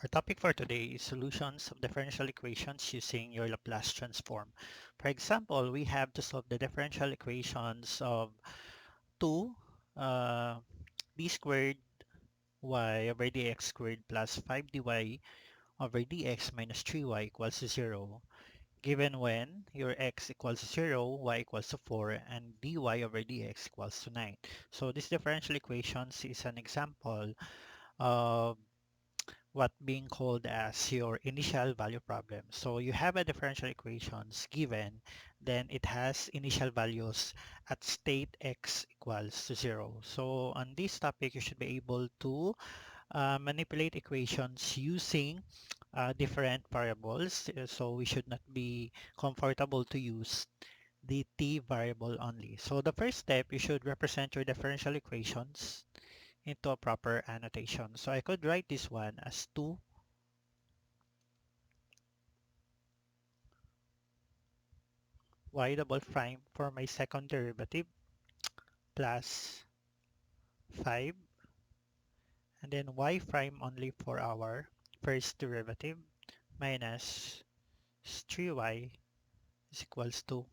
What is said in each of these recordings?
Our topic for today is solutions of differential equations using your Laplace transform. For example, we have to solve the differential equations of 2 uh, d squared y over dx squared plus 5 dy over dx minus 3y equals to 0, given when your x equals to 0, y equals to 4, and dy over dx equals to 9. So this differential equations is an example of what being called as your initial value problem. So you have a differential equations given, then it has initial values at state x equals to 0. So on this topic, you should be able to manipulate equations using different variables. So we should not be comfortable to use the t variable only. So the first step, you should represent your differential equations into a proper annotation. So I could write this one as 2 y double prime for my second derivative plus 5, and then y prime only for our first derivative minus 3y is equals to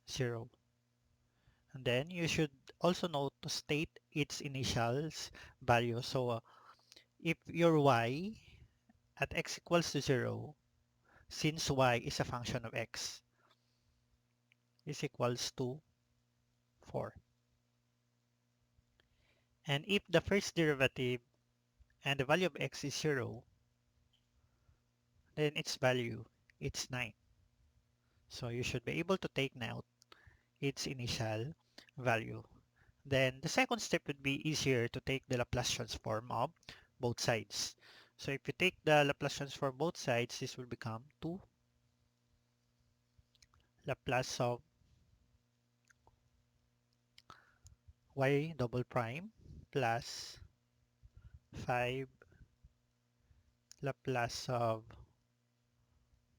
0. And then you should also note to state its initials value. So if your y at x equals to 0, since y is a function of x, is equals to 4. And if the first derivative and the value of x is 0, then its value, it's 9. So you should be able to take note its initial value. Then the second step would be easier to take the Laplace transform of both sides. So if you take the Laplace transform both sides, this will become 2 Laplace of y double prime plus 5 Laplace of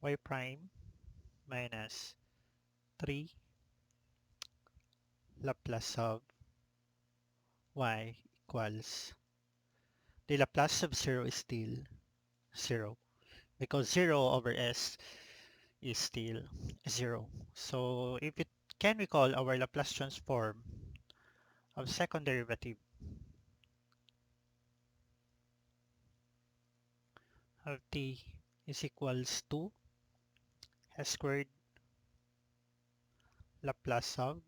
y prime minus 3 Laplace of y equals, the Laplace of 0 is still 0 because 0 over s is still 0. So if it can recall our Laplace transform of second derivative of t is equals to s squared Laplace of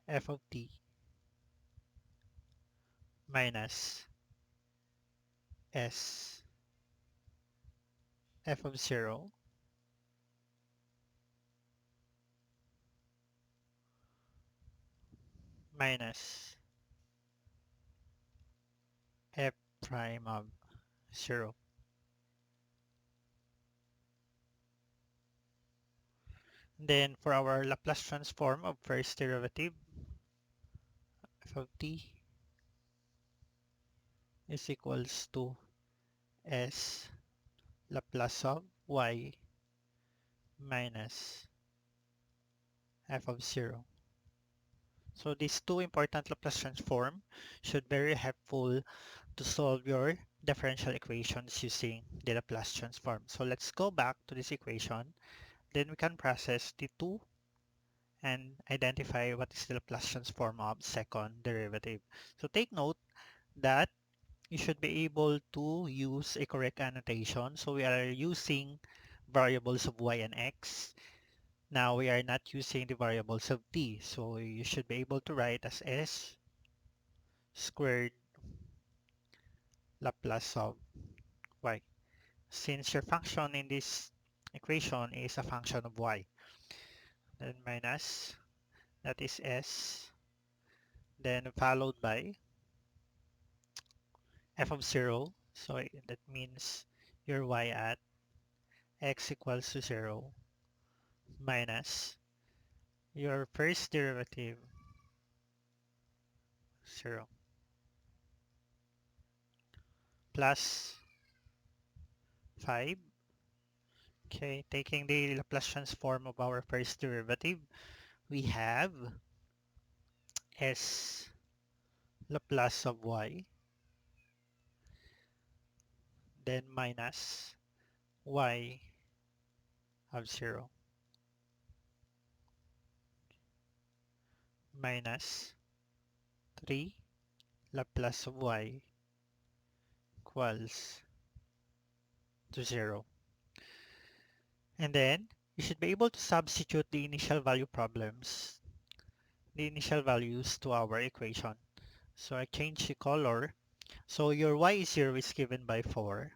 f of t minus s f of 0 minus f prime of 0. Then for our Laplace transform of first derivative f of t is equals to s Laplace of y minus f of 0. So these two important Laplace transform should be very helpful to solve your differential equations using the Laplace transform. So let's go back to this equation. Then we can process the 2 and identify what is the Laplace transform of second derivative. So take note that you should be able to use a correct annotation. So we are using variables of y and x. Now we are not using the variables of t. So you should be able to write as s squared Laplace of y, since your function in this equation is a function of y. Then minus, that is s, then followed by f of 0. So that means your y at x equals to 0 minus your first derivative 0 plus 5. Okay, taking the Laplace transform of our first derivative, we have s Laplace of y then minus y of 0 minus 3 Laplace of y equals to 0. And then you should be able to substitute the initial values to our equation. So I change the color. So your y0 is given by 4.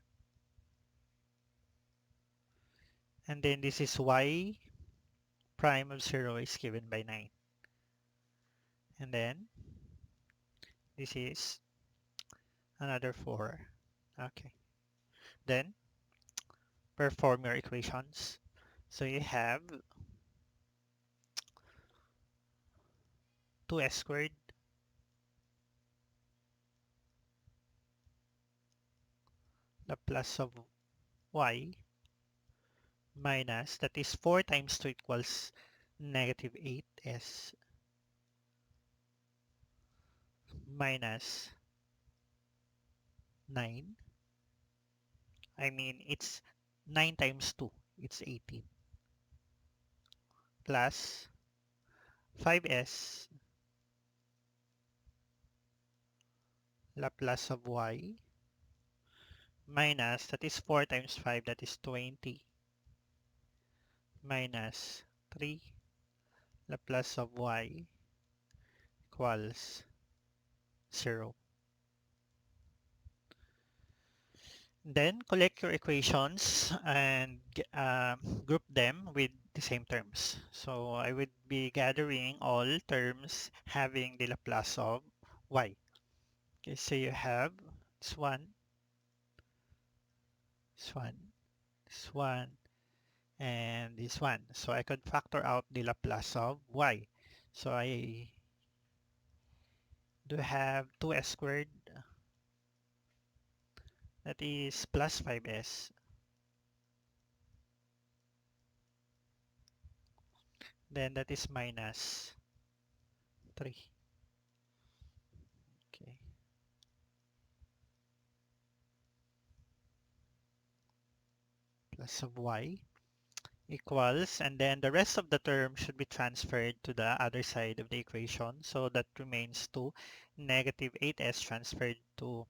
And then this is y prime of 0 is given by 9. And then this is another 4. Okay. Then perform your equations. So you have 2s squared Laplace of y minus, that is 4 times 2 equals negative 8s minus 9. I mean, it's 9 times 2. It's 18. Plus 5s Laplace of y minus, that is 4 times 5, that is 20, minus 3 Laplace of y equals 0. Then collect your equations and group them with the same terms. So I would be gathering all terms having the Laplace of y. Okay, so you have this one, this one, this one, and this one. So I could factor out the Laplace of y. So I do have 2s squared, that is plus 5s, then that is minus 3. Okay. Plus of y equals, and then the rest of the term should be transferred to the other side of the equation. So that remains 2. Negative 8s transferred to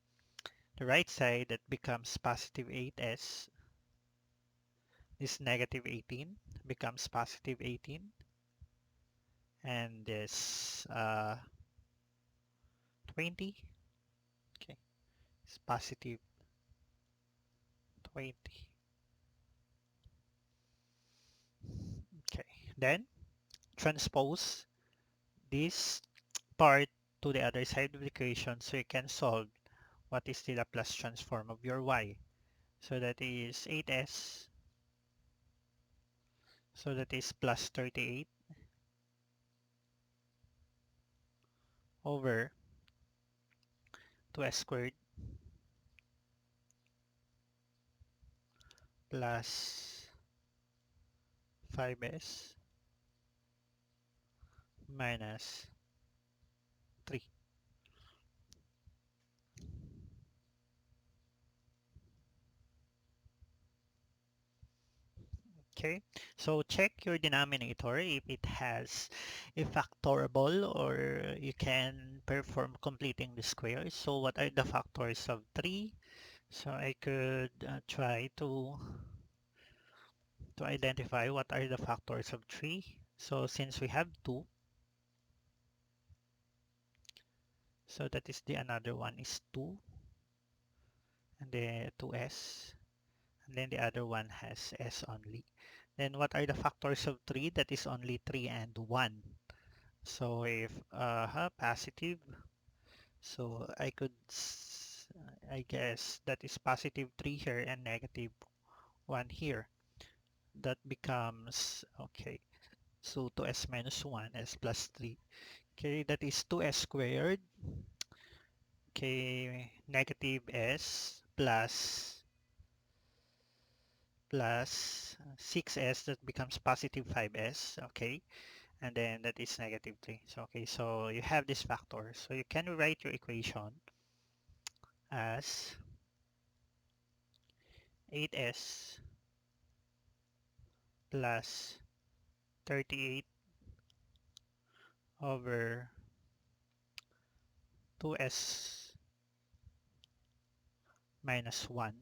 the right side, that becomes positive 8s. This negative 18 becomes positive 18. And this 20, okay, it's positive 20. Okay, then transpose this part to the other side of the equation so you can solve what is the Laplace transform of your y. So that is 8s, so that is plus 38 over 2s squared plus 5s minus 3. Okay, so check your denominator if it has a factorable, or you can perform completing the squares. So what are the factors of 3? So I could try to identify what are the factors of 3. So since we have 2, so that is the another one is 2, and then 2s, and then the other one has s only. Then what are the factors of 3? That is only 3 and 1. So if positive, so I guess that is positive 3 here and negative 1 here. That becomes, okay, so 2s minus 1, s plus 3. Okay, that is 2s squared. Okay, negative s plus 6s, that becomes positive 5s. Okay, and then that is negative 3. So okay, so you have this factor. So you can write your equation as 8s plus 38 over 2s minus 1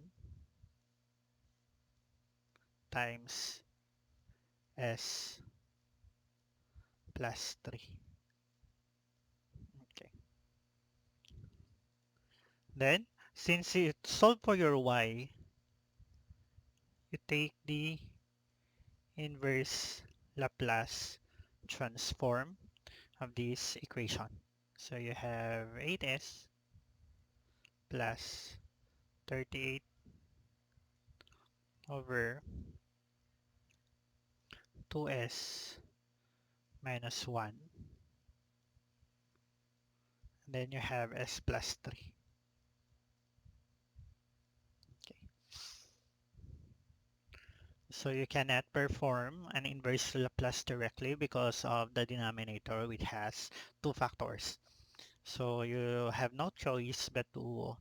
times s plus 3. Okay. Then, since you solve for your y, you take the inverse Laplace transform of this equation. So you have 8s plus 38 over 2s minus 1. And then you have s plus 3. Okay. So you cannot perform an inverse Laplace directly because of the denominator, which has two factors. So you have no choice but to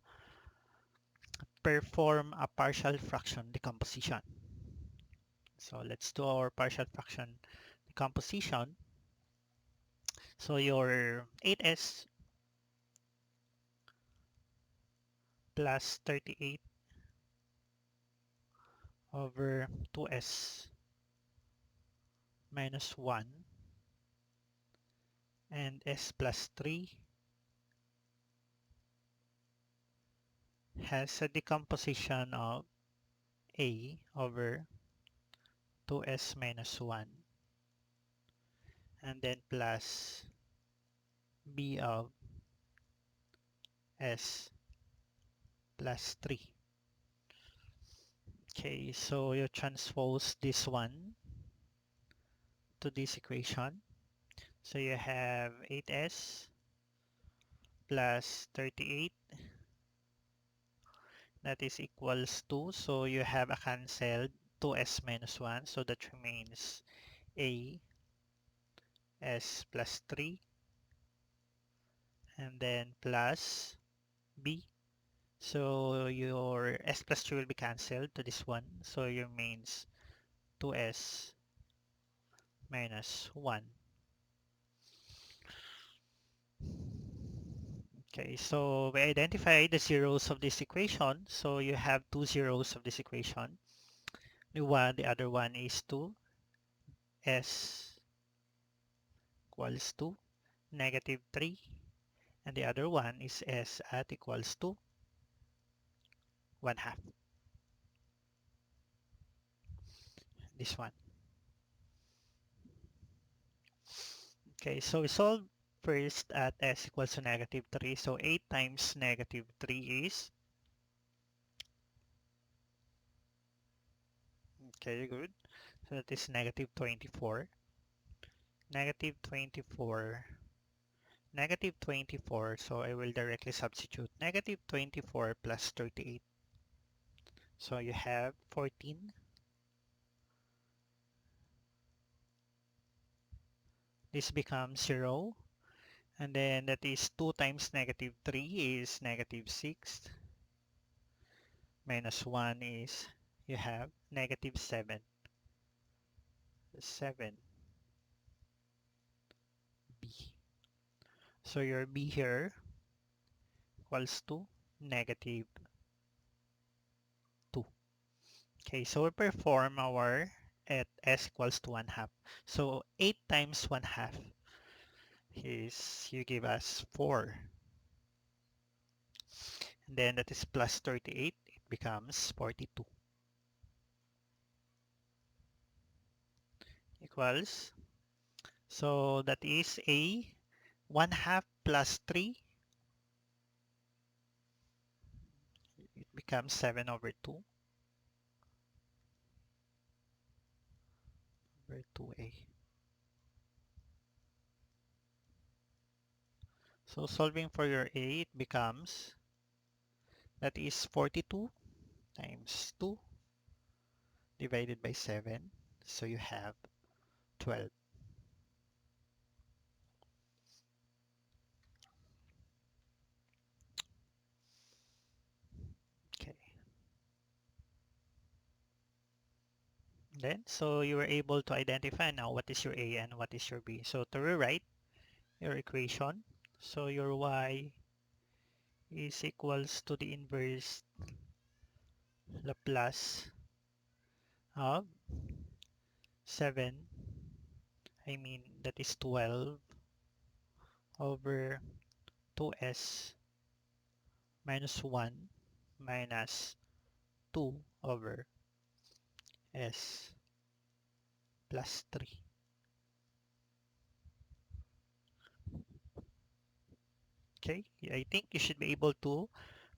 perform a partial fraction decomposition. So let's do our partial fraction decomposition. So your 8s plus 38 over 2s minus 1 and s plus 3 has a decomposition of a over 2s minus 1 and then plus b of s plus 3. Okay, so you transpose this one to this equation. So you have 8s plus 38, that is equals to, so you have a cancelled 2s minus 1, so that remains a s plus 3 and then plus b. So your s plus 3 will be cancelled to this one, so your remains 2s minus 1. Okay, so we identify the zeros of this equation. So you have two zeros of this equation. The other one is 2, s equals to negative 3, and the other one is s at equals to 1 half. This one. Okay, so we solve first at s equals to negative 3. So 8 times negative 3 is, okay, good. So that is negative 24. Negative 24. Negative 24. So I will directly substitute negative 24 plus 38. So you have 14. This becomes 0. And then that is 2 times negative 3 is negative 6. Minus 1 is, you have negative 7. 7b. So your b here equals to negative 2. Okay, so we perform our at s equals to 1 half. So 8 times 1 half is, you give us 4. And then that is plus 38. It becomes 42. Equals, so that is a 1 half plus 3. It becomes 7 over 2 over 2a. So solving for your a, it becomes, that is 42 times 2 divided by 7. So you have 12. Okay. Then, so you were able to identify now what is your A and what is your B. So to rewrite your equation, so your Y is equals to the inverse Laplace of 7, I mean that is 12 over 2s minus 1 minus 2 over s plus 3. Okay, I think you should be able to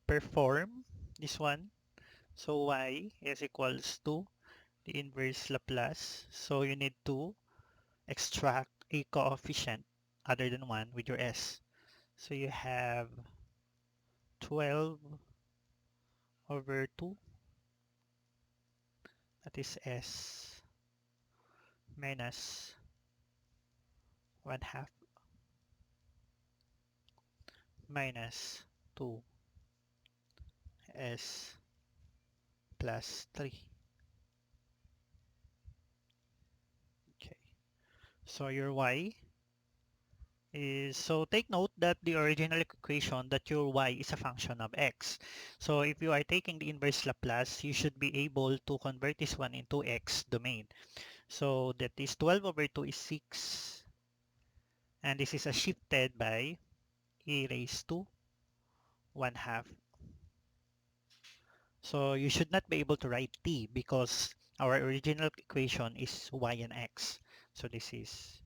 perform this one. So y is equals to the inverse Laplace. So you need to extract a coefficient other than 1 with your s. So you have 12 over 2, that is s, minus 1 half minus 2 s plus 3. Okay, so your y is, so take note that the original equation that your y is a function of x. So if you are taking the inverse Laplace, you should be able to convert this one into x domain. So that is 12 over 2 is 6, and this is a shifted by e raised to 1 half. So you should not be able to write t because our original equation is y and x. So this is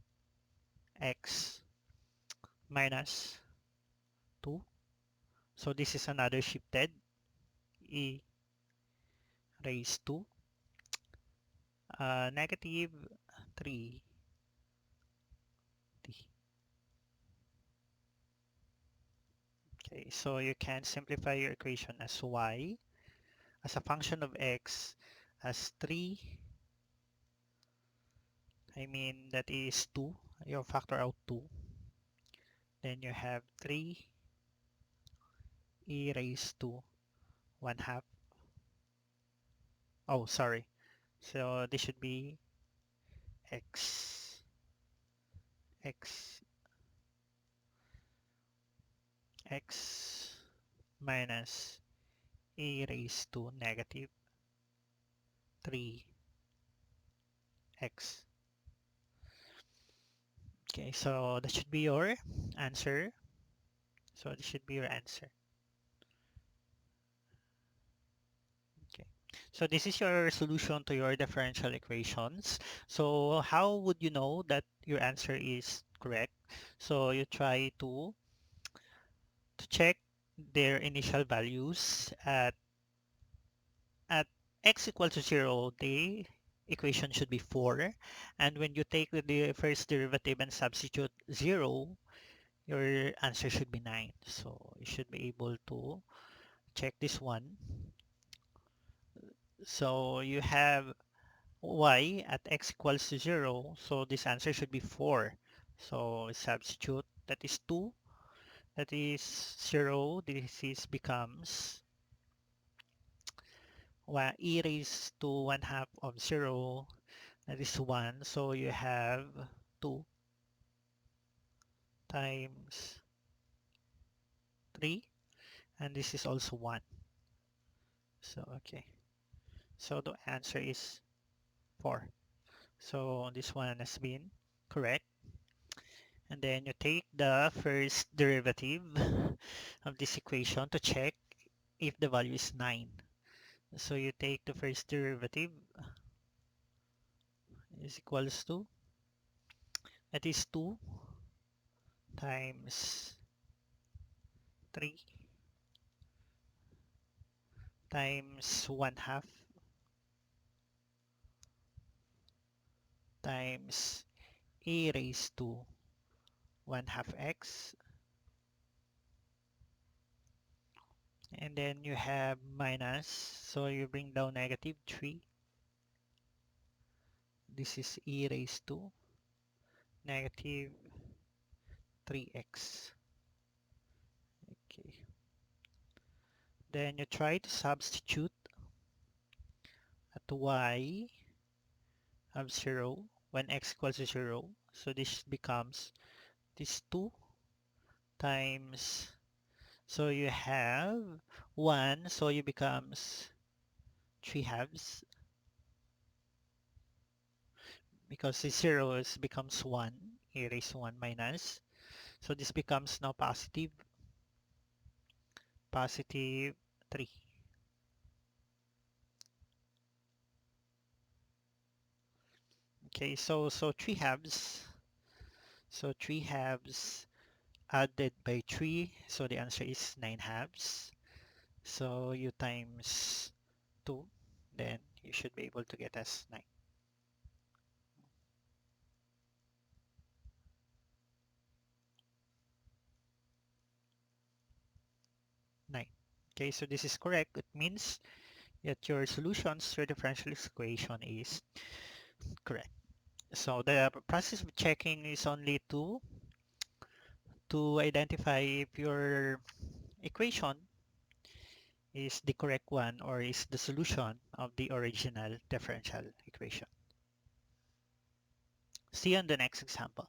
x minus 2. So this is another shifted e raised to negative 3t. Okay, so you can simplify your equation as y as a function of x as 3, I mean that is 2, you factor out 2, then you have 3 e raised to 1 half. Oh, sorry. So this should be x, x, x minus e raised to negative 3x. Okay, so that should be your answer. So this should be your answer. Okay. So this is your solution to your differential equations. So how would you know that your answer is correct? So you try to check their initial values at x equal to 0, the equation should be 4. And when you take the first derivative and substitute 0, your answer should be 9. So you should be able to check this one. So you have y at x equals to 0. So this answer should be 4. So substitute, that is 2. That is 0. This is becomes e raised to 1 half of 0. That is 1. So you have 2 times 3. And this is also 1. So, okay. So the answer is 4. So this one has been correct. And then you take the first derivative of this equation to check if the value is 9. So you take the first derivative is equals to, that is 2 times 3 times 1 half times e raised to 1 half x, and then you have minus, so you bring down negative 3. This is e raised to negative 3x. Okay. Then you try to substitute at y have 0 when x equals to 0. So this becomes this 2 times, so you have 1, so you becomes 3 halves because the 0 is becomes 1, e raised to 1 minus. So this becomes now positive 3. Okay, so 3 halves. So 3 halves added by 3, so the answer is 9 halves. So you times 2, then you should be able to get as 9. 9. Okay, so this is correct. It means that your solutions to your differential equation is correct. So the process of checking is only to identify if your equation is the correct one or is the solution of the original differential equation. See you on the next example.